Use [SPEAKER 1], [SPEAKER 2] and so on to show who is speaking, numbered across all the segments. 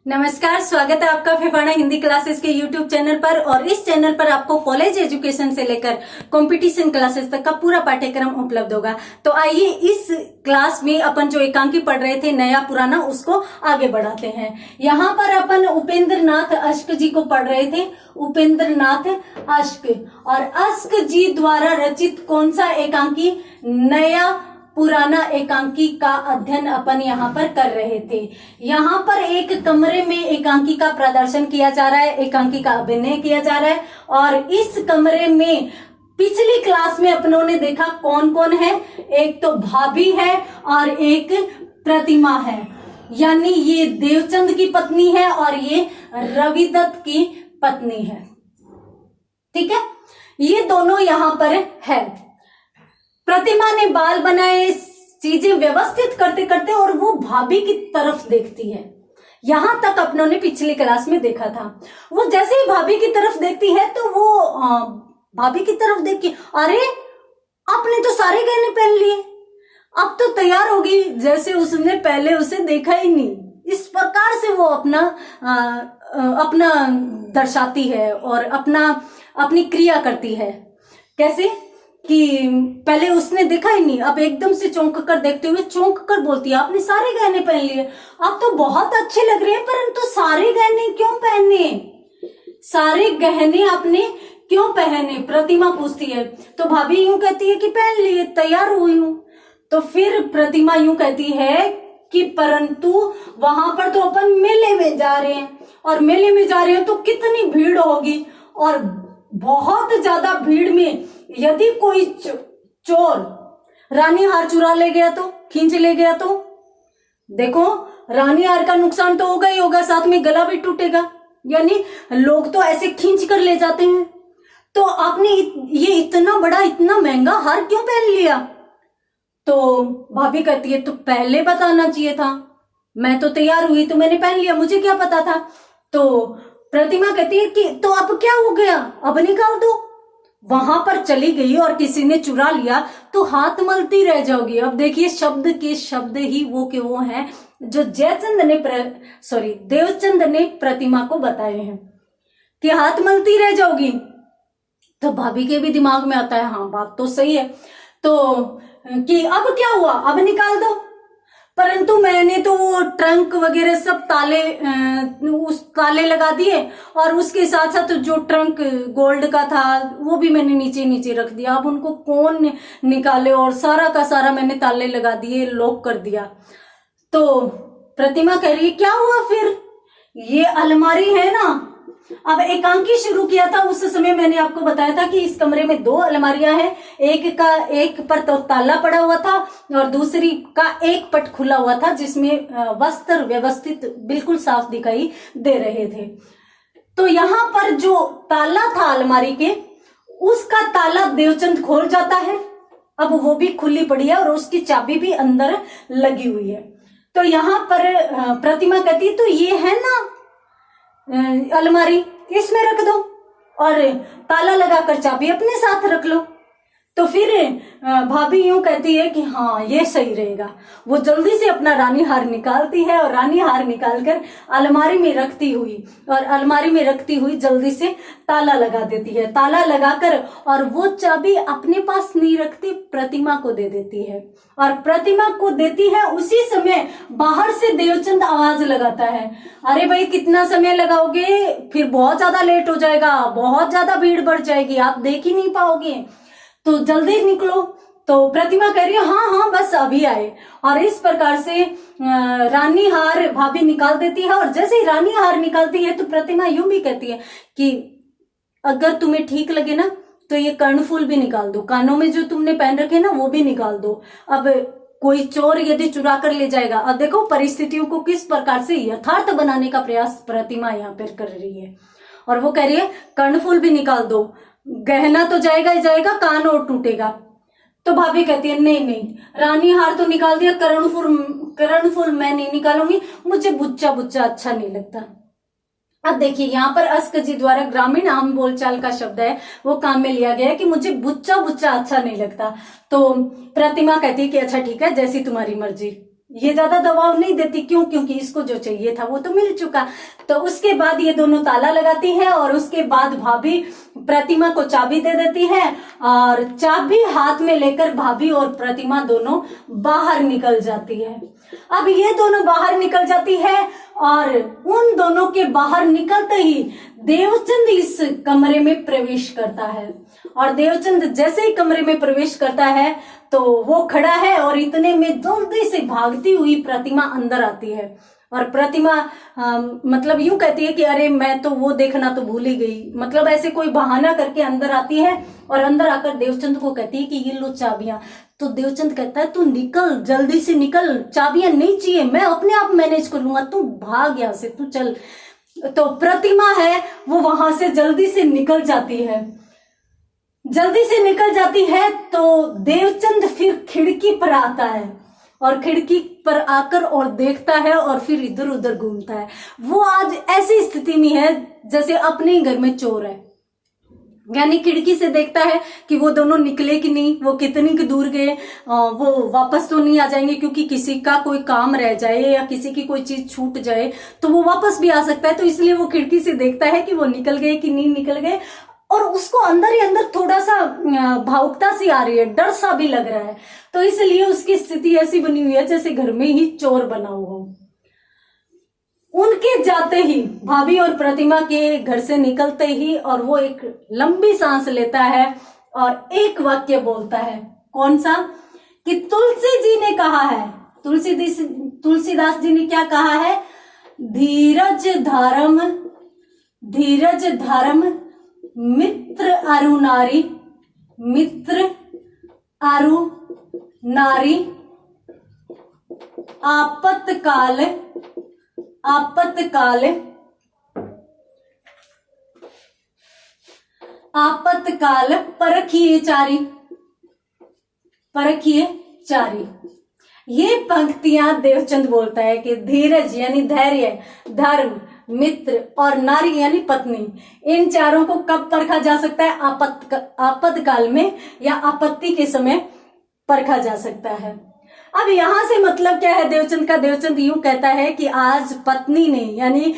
[SPEAKER 1] नमस्कार, स्वागत है आपका फिफाना हिंदी क्लासेस के यूट्यूब चैनल पर। और इस चैनल पर आपको कॉलेज एजुकेशन से लेकर कंपटीशन क्लासेस तक का पूरा पाठ्यक्रम उपलब्ध होगा। तो आइए इस क्लास में अपन जो एकांकी पढ़ रहे थे नया पुराना, उसको आगे बढ़ाते हैं। यहाँ पर अपन उपेंद्र नाथ अश्क जी को पढ़ रहे थे। उपेंद्र नाथ अश्क और अश्क जी द्वारा रचित कौन सा एकांकी नया पुराना एकांकी का अध्ययन अपन यहाँ पर कर रहे थे। यहाँ पर एक कमरे में एकांकी का प्रदर्शन किया जा रहा है, एकांकी का अभिनय किया जा रहा है। और इस कमरे में पिछली क्लास में अपनों ने देखा कौन कौन है। एक तो भाभी है और एक प्रतिमा है, यानी ये देवचंद की पत्नी है और ये रविदत्त की पत्नी है। ठीक है, ये दोनों यहाँ पर है। प्रतिमा ने बाल बनाए, चीजें व्यवस्थित करते करते और वो भाभी की तरफ देखती है। यहां तक अपनों ने पिछली क्लास में देखा था। वो जैसे ही भाभी की तरफ देखती है तो वो भाभी की तरफ देख के, अरे आपने तो सारे गहने पहन लिए, अब तो तैयार होगी, जैसे उसने पहले उसे देखा ही नहीं। इस प्रकार से वो अपना दर्शाती है और अपनी क्रिया करती है। कैसे कि पहले उसने देखा ही नहीं, अब एकदम से चौंक कर देखते हुए चौंक कर बोलती है, आपने सारे गहने पहन लिए, आप तो बहुत अच्छे लग रहे हैं, परंतु सारे गहने क्यों पहने, सारे गहने आपने क्यों पहने? प्रतिमा पूछती है। तो भाभी यूं कहती है कि पहन लिए, तैयार हुई हूं। तो फिर प्रतिमा यूं कहती है कि परंतु वहां पर तो अपन मेले में जा रहे हैं, और मेले में जा रहे हैं तो कितनी भीड़ होगी, और बहुत ज्यादा भीड़ में यदि कोई चोर रानी हार चुरा ले गया तो, खींच ले गया तो, देखो रानी हार का नुकसान तो होगा ही होगा, साथ में गला भी टूटेगा। यानी लोग तो ऐसे खींच कर ले जाते हैं। तो आपने ये इतना बड़ा इतना महंगा हार क्यों पहन लिया? तो भाभी कहती है, तो पहले बताना चाहिए था, मैं तो तैयार हुई तो मैंने पहन लिया, मुझे क्या पता था। तो प्रतिमा कहती है कि तो अब क्या हो गया, अब निकाल दो। वहां पर चली गई और किसी ने चुरा लिया तो हाथ मलती रह जाओगी। अब देखिए शब्द के शब्द ही वो के वो हैं जो देवचंद ने प्रतिमा को बताए हैं कि हाथ मलती रह जाओगी। तो भाभी के भी दिमाग में आता है, हाँ बात तो सही है। तो कि अब क्या हुआ, अब निकाल दो। परंतु मैंने तो वो ट्रंक वगैरह सब ताले लगा दिए, और उसके साथ साथ जो ट्रंक गोल्ड का था वो भी मैंने नीचे नीचे रख दिया। अब उनको कौन निकाले, और सारा का सारा मैंने ताले लगा दिए, लॉक कर दिया। तो प्रतिमा कह रही है, क्या हुआ फिर? ये अलमारी है ना। अब एकांकी शुरू किया था उस समय मैंने आपको बताया था कि इस कमरे में दो अलमारियां हैं, एक पर तो ताला पड़ा हुआ था और दूसरी का एक पट खुला हुआ था, जिसमें वस्त्र व्यवस्थित बिल्कुल साफ दिखाई दे रहे थे। तो यहाँ पर जो ताला था अलमारी के, उसका ताला देवचंद खोल जाता है। अब वो भी खुली पड़ी है और उसकी चाबी भी अंदर लगी हुई है। तो यहाँ पर प्रतिमा कहती है, तो ये है ना अलमारी, इसमें रख दो और ताला लगाकर चाबी अपने साथ रख लो। तो फिर भाभी यूं कहती है कि हाँ ये सही रहेगा। वो जल्दी से अपना रानी हार निकालती है और रानी हार निकालकर अलमारी में रखती हुई जल्दी से ताला लगा देती है। ताला लगाकर और वो चाबी अपने पास नहीं रखती, प्रतिमा को दे देती है। और प्रतिमा को देती है उसी समय बाहर से देवचंद आवाज लगाता है, अरे भाई कितना समय लगाओगे, फिर बहुत ज्यादा लेट हो जाएगा, बहुत ज्यादा भीड़ बढ़ जाएगी, आप देख ही नहीं पाओगे, तो जल्दी निकलो। तो प्रतिमा कह रही है, हाँ हाँ बस अभी आए। और इस प्रकार से रानी हार भाभी निकाल देती है। और जैसे ही रानी हार निकालती है तो प्रतिमा यूं भी कहती है कि अगर तुम्हें ठीक लगे ना तो ये कर्णफूल भी निकाल दो, कानों में जो तुमने पहन रखे ना वो भी निकाल दो। अब कोई चोर यदि चुरा कर ले जाएगा, अब देखो परिस्थितियों को किस प्रकार से यथार्थ बनाने का प्रयास प्रतिमा यहाँ पर कर रही है। और वो कह रही है कर्णफूल भी निकाल दो, गहना तो जाएगा ही जाएगा, कान और टूटेगा। तो भाभी कहती है, नहीं नहीं, रानी हार तो निकाल दिया, कर्णफूल मैं नहीं निकालूंगी, मुझे बुच्चा बुच्चा अच्छा नहीं लगता। अब देखिए यहाँ पर अश्क जी द्वारा ग्रामीण आम बोलचाल का शब्द है वो काम में लिया गया है कि मुझे बुच्चा बुच्चा अच्छा नहीं लगता। तो प्रतिमा कहती है कि अच्छा ठीक है, जैसी तुम्हारी मर्जी। ये ज्यादा दबाव नहीं देती, क्यों? क्योंकि इसको जो चाहिए था वो तो मिल चुका। तो उसके बाद ये दोनों ताला लगाती है और उसके बाद भाभी प्रतिमा को चाबी दे देती है और चाबी हाथ में लेकर भाभी और प्रतिमा दोनों बाहर निकल जाती है। अब ये दोनों बाहर निकल जाती है और उन दोनों के बाहर निकलते ही देवचंद इस कमरे में प्रवेश करता है। और देवचंद जैसे ही कमरे में प्रवेश करता है तो वो खड़ा है और इतने में जल्दी से भागती हुई प्रतिमा अंदर आती है। और प्रतिमा मतलब यूं कहती है कि अरे मैं तो वो देखना तो भूल ही गई, मतलब ऐसे कोई बहाना करके अंदर आती है और अंदर आकर देवचंद को कहती है कि ये लो चाबियां। तो देवचंद कहता है तू निकल, जल्दी से निकल, चाबियां नहीं चाहिए, मैं अपने आप मैनेज कर लूंगा, तू भाग यहाँ से, तू चल। तो प्रतिमा है वो वहां से जल्दी से निकल जाती है। जल्दी से निकल जाती है तो देवचंद फिर खिड़की पर आता है और खिड़की पर आकर और देखता है और फिर इधर उधर घूमता है। वो आज ऐसी स्थिति में है जैसे अपने ही घर में चोर है, यानी खिड़की से देखता है कि वो दोनों निकले कि नहीं, वो कितनी दूर गए, वो वापस तो नहीं आ जाएंगे, क्योंकि किसी का कोई काम रह जाए या किसी की कोई चीज छूट जाए तो वो वापस भी आ सकता है। तो इसलिए वो खिड़की से देखता है कि वो निकल गए कि नहीं निकल गए, और उसको अंदर ही अंदर थोड़ा सा भावुकता सी आ रही है, डर सा भी लग रहा है। तो इसलिए उसकी स्थिति ऐसी बनी हुई है जैसे घर में ही चोर बना हुआ हो। उनके जाते ही भाभी और प्रतिमा के घर से निकलते ही और वो एक लंबी सांस लेता है और एक वाक्य बोलता है। कौन सा? कि तुलसी जी ने कहा है, तुलसीदास जी ने क्या कहा है? धीरज धर्म मित्र अरु नारी, मित्र अरु नारी, आपातकाल परखिए चारी। ये पंक्तियां देवचंद बोलता है कि धीरज यानी धैर्य, धर्म, मित्र और नारी यानी पत्नी, इन चारों को कब परखा जा सकता है? आपातकाल में या आपत्ति के समय परखा जा सकता है। अब यहां से मतलब क्या है देवचंद का? देवचंद यूं कहता है कि आज पत्नी ने यानी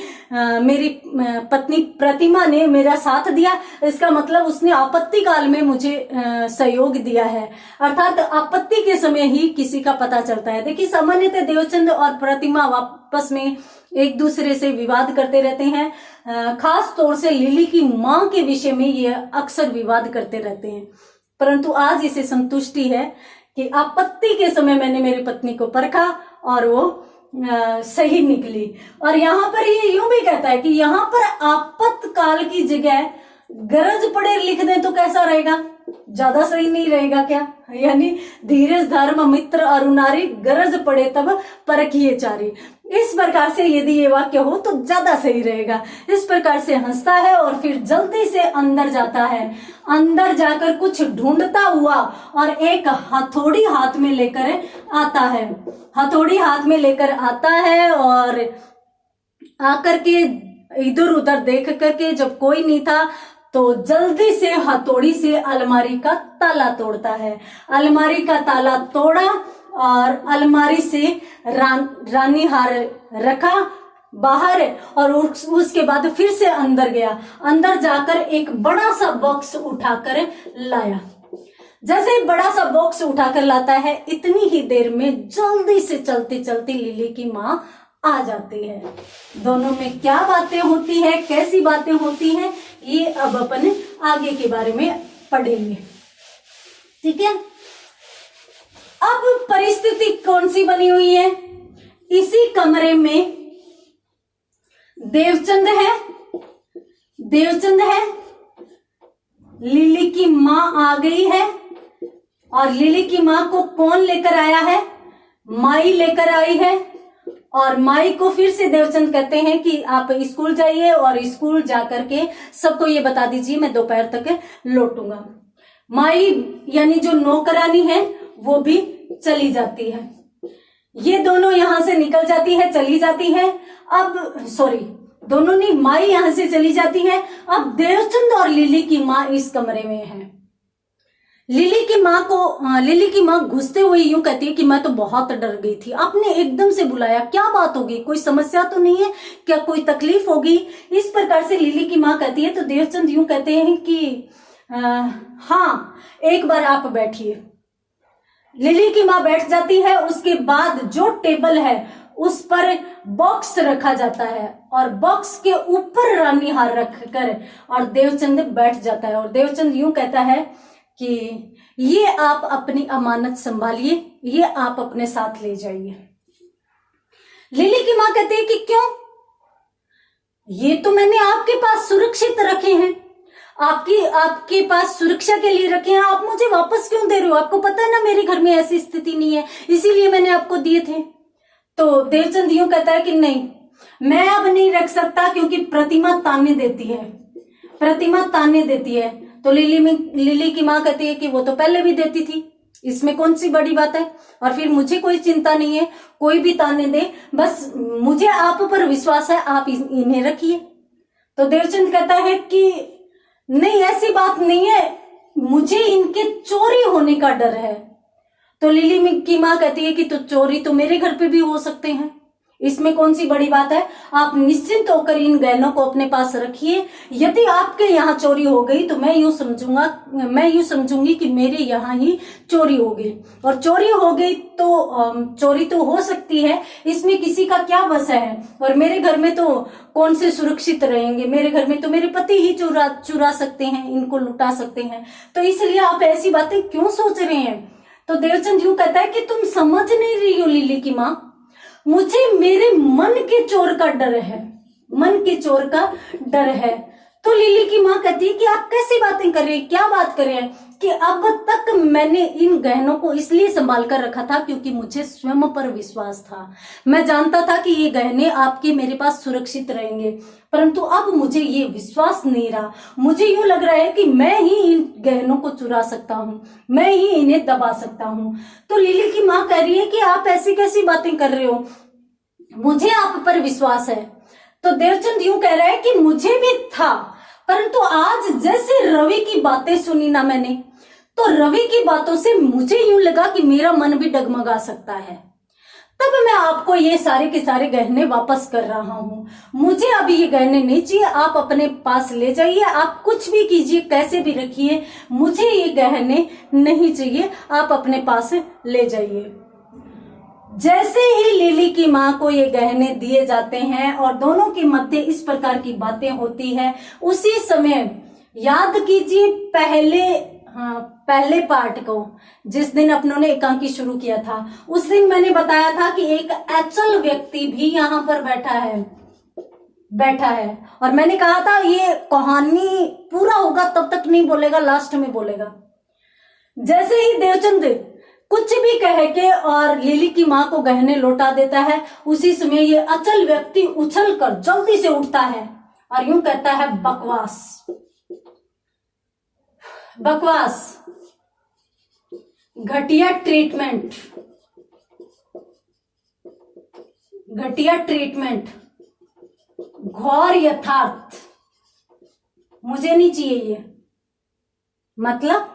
[SPEAKER 1] मेरी पत्नी प्रतिमा ने मेरा साथ दिया, इसका मतलब उसने आपत्ति काल में मुझे सहयोग दिया है, अर्थात आपत्ति के समय ही किसी का पता चलता है। देखिए सामान्यतः देवचंद और प्रतिमा आपस में एक दूसरे से विवाद करते रहते हैं, खास तौर से लिली की मां के विषय में ये अक्सर विवाद करते रहते हैं। परंतु आज इसे संतुष्टि है कि आपत्ति के समय मैंने मेरी पत्नी को परखा और वो सही निकली। और यहाँ पर ये यूं भी कहता है कि यहाँ पर आपातकाल की जगह गरज पड़े लिख दें तो कैसा रहेगा? ज्यादा सही नहीं रहेगा क्या? यानी धीरज धर्म मित्र अरु नारी, गरज पड़े तब परखिए चारी। इस प्रकार से यदि ये वाक्य हो तो ज्यादा सही रहेगा। इस प्रकार से हंसता है और फिर जल्दी से अंदर जाता है। अंदर जाकर कुछ ढूंढता हुआ और एक हथौड़ी हाथ में लेकर आता है। हथौड़ी हाथ में लेकर आता है और आकर के इधर उधर देख करके जब कोई नहीं था तो जल्दी से हथौड़ी से अलमारी का ताला तोड़ता है। अलमारी का ताला तोड़ा और अलमारी से रानी हार रखा बाहर और उसके बाद फिर से अंदर गया। अंदर जाकर एक बड़ा सा बॉक्स उठाकर लाया। जैसे ही बड़ा सा बॉक्स उठाकर लाता है इतनी ही देर में जल्दी से चलती चलती लिली की माँ आ जाती है। दोनों में क्या बातें होती है, कैसी बातें होती हैं, ये अब अपन आगे के बारे में पढ़ेंगे। ठीक है, अब परिस्थिति कौन सी बनी हुई है? इसी कमरे में देवचंद है, लिली की माँ आ गई है और लिली की माँ को कौन लेकर आया है? माई लेकर आई है। और माई को फिर से देवचंद कहते हैं कि आप स्कूल जाइए और स्कूल जाकर के सबको ये बता दीजिए मैं दोपहर तक लौटूंगा। माई यानी जो नौकरानी है वो भी चली जाती है। ये दोनों यहां से निकल जाती है, चली जाती है। अब सॉरी, दोनों नहीं, माई यहां से चली जाती है। अब देवचंद और लिली की माँ इस कमरे में है। लिली की माँ घुसते हुए यूं कहती है कि मैं तो बहुत डर गई थी, आपने एकदम से बुलाया, क्या बात होगी, कोई समस्या तो नहीं है क्या, कोई तकलीफ होगी, इस प्रकार से लिली की माँ कहती है। तो देवचंद यूं कहते हैं कि हाँ एक बार आप बैठिए। लिली की माँ बैठ जाती है। उसके बाद जो टेबल है उस पर बॉक्स रखा जाता है और बॉक्स के ऊपर रानी हार रखकर और देवचंद बैठ जाता है और देवचंद यूं कहता है कि ये आप अपनी अमानत संभालिए, ये आप अपने साथ ले जाइए। लिली की माँ कहती है कि क्यों, ये तो मैंने आपके पास सुरक्षित रखे हैं, आपके पास सुरक्षा के लिए रखे हैं, आप मुझे वापस क्यों दे रहे हो, आपको पता है ना मेरे घर में ऐसी स्थिति नहीं है, इसीलिए मैंने आपको दिए थे। तो देवचंद यूं कहता है कि नहीं, मैं अब नहीं रख सकता क्योंकि प्रतिमा ताने देती है, प्रतिमा ताने देती है। तो लिली की माँ कहती है कि वो तो पहले भी देती थी, इसमें कौन सी बड़ी बात है, और फिर मुझे कोई चिंता नहीं है, कोई भी ताने दे, बस मुझे आप पर विश्वास है, आप इन्हें रखिए। तो देवचंद कहता है कि नहीं ऐसी बात नहीं है, मुझे इनके चोरी होने का डर है। तो लिली की माँ कहती है कि तो चोरी तो मेरे घर पे भी हो सकते हैं, इसमें कौन सी बड़ी बात है, आप निश्चिंत होकर इन गहनों को अपने पास रखिए। यदि आपके यहाँ चोरी हो गई तो मैं यूं समझूंगी कि मेरे यहाँ ही चोरी हो गई, और चोरी हो गई तो चोरी तो हो सकती है, इसमें किसी का क्या बस है, और मेरे घर में तो कौन से सुरक्षित रहेंगे, मेरे घर में तो मेरे पति ही चुरा सकते हैं, इनको लुटा सकते हैं, तो इसलिए आप ऐसी बातें क्यों सोच रहे हैं। तो देवचंद यूं कहता है कि तुम समझ नहीं रही हो लिली की माँ, मुझे मेरे मन के चोर का डर है, मन के चोर का डर है। तो लिली की माँ कहती है कि आप कैसी बातें कर रहे हैं, क्या बात कर रहे हैं, कि अब तक मैंने इन गहनों को इसलिए संभाल कर रखा था क्योंकि मुझे स्वयं पर विश्वास था, मैं जानता था कि ये गहने आपके मेरे पास सुरक्षित रहेंगे, परंतु अब मुझे ये विश्वास नहीं रहा, मुझे यूं लग रहा है कि मैं ही इन गहनों को चुरा सकता हूँ, मैं ही इन्हें दबा सकता हूँ। तो लिली की माँ कह रही है कि आप ऐसी कैसी बातें कर रहे हो, मुझे आप पर विश्वास है। तो देवचंद यूं कह रहा है कि मुझे भी था, परंतु आज जैसे रवि की बातें सुनी ना मैंने, तो रवि की बातों से मुझे यूं लगा कि मेरा मन भी डगमगा सकता है, तब मैं आपको ये सारे के सारे गहने वापस कर रहा हूं। मुझे अभी ये गहने नहीं चाहिए, आप अपने पास ले जाइए, आप कुछ भी कीजिए, कैसे भी रखिए, मुझे ये गहने नहीं चाहिए, आप अपने पास ले जाइए। जैसे ही लिली की माँ को ये गहने दिए जाते हैं और दोनों के मध्य इस प्रकार की बातें होती है, उसी समय याद कीजिए पहले पार्ट को, जिस दिन अपनों ने एकांकी शुरू किया था, उस दिन मैंने बताया था कि एक अचल व्यक्ति भी यहाँ पर बैठा है और मैंने कहा था ये कहानी पूरा होगा तब तक नहीं बोलेगा, लास्ट में बोलेगा। जैसे ही देवचंद कुछ भी कह के और लिली की माँ को गहने लौटा देता है, उसी समय ये अचल व्यक्ति उछलकर जल्दी से उठता है और यूं कहता है बकवास, बकवास, घटिया ट्रीटमेंट, घटिया ट्रीटमेंट, घोर यथार्थ, मुझे नहीं चाहिए ये। मतलब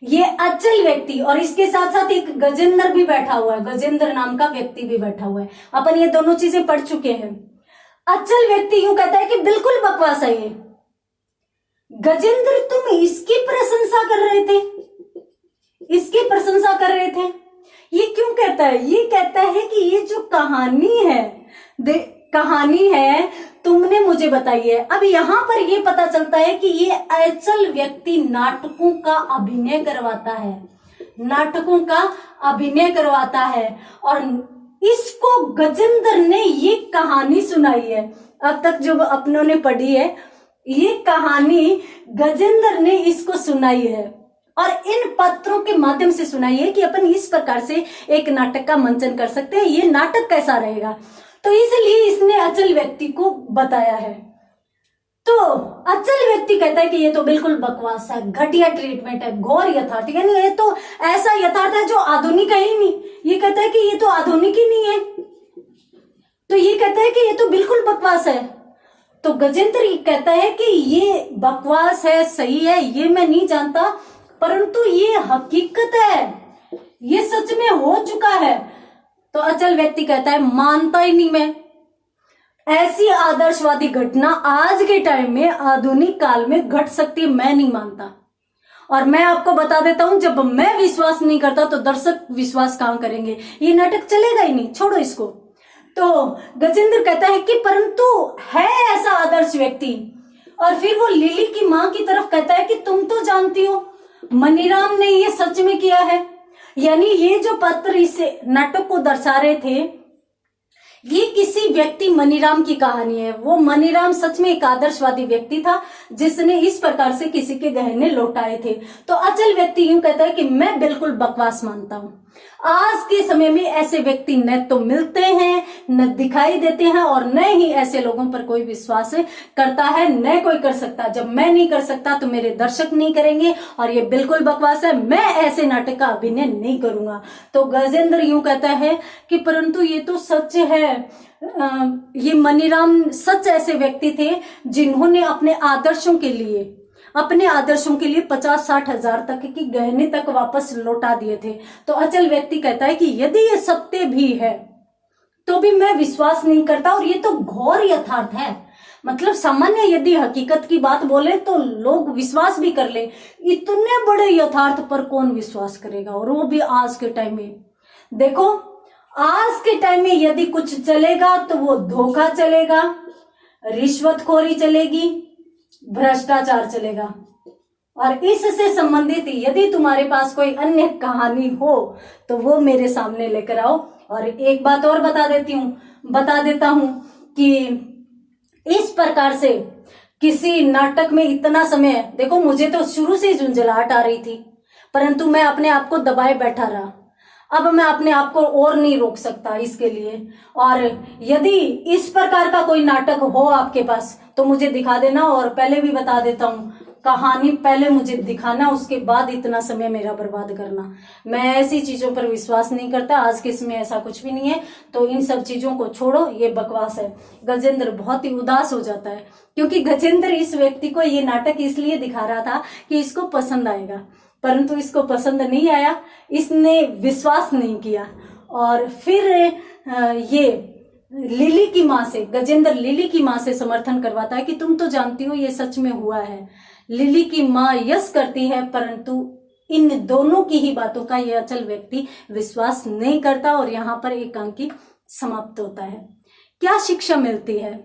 [SPEAKER 1] ये अचल व्यक्ति और इसके साथ साथ एक गजेंद्र भी बैठा हुआ है, गजेंद्र नाम का व्यक्ति भी बैठा हुआ है, अपन ये दोनों चीजें पढ़ चुके हैं। अचल व्यक्ति यूं कहता है कि बिल्कुल बकवास है ये। गजेंद्र तुम इसकी प्रशंसा कर रहे थे, इसकी प्रशंसा कर रहे थे, ये क्यों कहता है, ये कहता है कि ये जो कहानी है तुमने मुझे बताई है। अब यहाँ पर ये पता चलता है कि ये अचल व्यक्ति नाटकों का अभिनय करवाता है, नाटकों का अभिनय करवाता है और इसको गजेंद्र ने ये कहानी सुनाई है। अब तक जो अपनों ने पढ़ी है ये कहानी गजेंद्र ने इसको सुनाई है और इन पत्रों के माध्यम से सुनाई है कि अपन इस प्रकार से एक नाटक का मंचन कर सकते हैं, ये नाटक कैसा रहेगा, तो इसलिए इसने अचल व्यक्ति को बताया है। तो अचल व्यक्ति कहता है कि ये तो बिल्कुल बकवास है, घटिया ट्रीटमेंट है, घोर यथार्थ, यानी ये तो ऐसा यथार्थ है जो आधुनिक है ही नहीं। ये कहता है कि ये तो आधुनिक ही नहीं है, तो ये कहता है कि ये तो बिल्कुल बकवास है। तो गजेंद्र कहता है कि ये बकवास है, सही है, ये मैं नहीं जानता, परंतु ये हकीकत है, ये सच में हो चुका है। तो अचल व्यक्ति कहता है मानता ही नहीं मैं, ऐसी आदर्शवादी घटना आज के टाइम में आधुनिक काल में घट सकती है, मैं नहीं मानता। और मैं आपको बता देता हूं, जब मैं विश्वास नहीं करता तो दर्शक विश्वास कहां करेंगे, ये नाटक चलेगा ही नहीं, छोड़ो इसको। तो गजेंद्र कहता है कि परंतु है ऐसा आदर्श व्यक्ति, और फिर वो लिली की मां की तरफ कहता है कि तुम तो जानती हो मनीराम ने ये सच में किया है। यानी ये जो पात्र इस नाटक को दर्शा रहे थे, ये किसी व्यक्ति मनीराम की कहानी है। वो मनीराम सच में एक आदर्शवादी व्यक्ति था जिसने इस प्रकार से किसी के गहने लौटाए थे। तो अचल व्यक्ति यूं कहता है कि मैं बिल्कुल बकवास मानता हूं। आज के समय में ऐसे व्यक्ति न तो मिलते हैं, न दिखाई देते हैं, और न ही ऐसे लोगों पर कोई विश्वास करता है, न कोई कर सकता। जब मैं नहीं कर सकता तो मेरे दर्शक नहीं करेंगे, और ये बिल्कुल बकवास है, मैं ऐसे नाटक का अभिनय नहीं करूंगा। तो गजेंद्र यूं कहता है कि परंतु ये तो सच है, ये मनीराम सच ऐसे व्यक्ति थे जिन्होंने अपने आदर्शों के लिए 50-60 हजार तक की गहने तक वापस लौटा दिए थे। तो अचल व्यक्ति कहता है कि यदि ये सत्य भी है तो भी मैं विश्वास नहीं करता, और ये तो घोर यथार्थ है। मतलब सामान्य यदि हकीकत की बात बोले तो लोग विश्वास भी कर ले, इतने बड़े यथार्थ पर कौन विश्वास करेगा, और वो भी आज के टाइम में। देखो आज के टाइम में यदि कुछ चलेगा तो वो धोखा चलेगा, रिश्वतखोरी चलेगी, भ्रष्टाचार चलेगा। और इससे संबंधित यदि तुम्हारे पास कोई अन्य कहानी हो तो वो मेरे सामने लेकर आओ। और एक बात और बता देता हूं कि इस प्रकार से किसी नाटक में इतना समय, देखो मुझे तो शुरू से झुंझलाहट आ रही थी, परंतु मैं अपने आप को दबाए बैठा रहा। अब मैं अपने आप को और नहीं रोक सकता इसके लिए। और यदि इस प्रकार का कोई नाटक हो आपके पास तो मुझे दिखा देना। और पहले भी बता देता हूँ, कहानी पहले मुझे दिखाना, उसके बाद इतना समय मेरा बर्बाद करना। मैं ऐसी चीजों पर विश्वास नहीं करता, आज के समय ऐसा कुछ भी नहीं है। तो इन सब चीजों को छोड़ो, ये बकवास है। गजेंद्र बहुत ही उदास हो जाता है, क्योंकि गजेंद्र इस व्यक्ति को ये नाटक इसलिए दिखा रहा था कि इसको पसंद आएगा, परंतु इसको पसंद नहीं आया, इसने विश्वास नहीं किया। और फिर ये लिली की मां से, गजेंद्र लिली की मां से समर्थन करवाता है कि तुम तो जानती हो ये सच में हुआ है। लिली की मां यस करती है, परंतु इन दोनों की ही बातों का यह अचल व्यक्ति विश्वास नहीं करता, और यहाँ पर एकांकी समाप्त होता है। क्या शिक्षा मिलती है?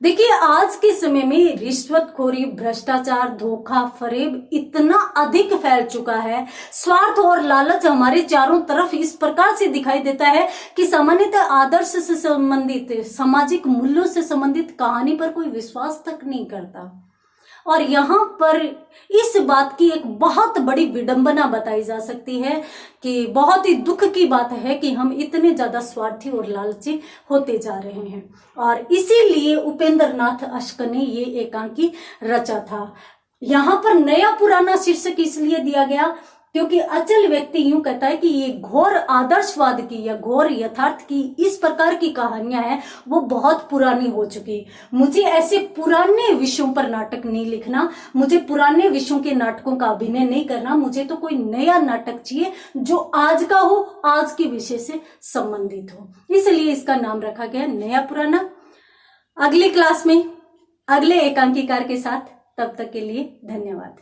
[SPEAKER 1] देखिए आज के समय में रिश्वतखोरी, भ्रष्टाचार, धोखा, फरेब इतना अधिक फैल चुका है। स्वार्थ और लालच हमारे चारों तरफ इस प्रकार से दिखाई देता है कि सामान्यतः आदर्श से संबंधित, सामाजिक मूल्यों से संबंधित कहानी पर कोई विश्वास तक नहीं करता। और यहाँ पर इस बात की एक बहुत बड़ी विडंबना बताई जा सकती है कि बहुत ही दुख की बात है कि हम इतने ज्यादा स्वार्थी और लालची होते जा रहे हैं। और इसीलिए उपेंद्र नाथ अश्क ने ये एकांकी रचा था। यहाँ पर नया पुराना शीर्षक इसलिए दिया गया क्योंकि अचल व्यक्ति यूं कहता है कि ये घोर आदर्शवाद की या घोर यथार्थ की इस प्रकार की कहानियां हैं, वो बहुत पुरानी हो चुकी। मुझे ऐसे पुराने विषयों पर नाटक नहीं लिखना, मुझे पुराने विषयों के नाटकों का अभिनय नहीं करना, मुझे तो कोई नया नाटक चाहिए जो आज का हो, आज के विषय से संबंधित हो। इसलिए इसका नाम रखा गया नया पुराना। अगली क्लास में अगले एकांकीकार के साथ, तब तक के लिए धन्यवाद।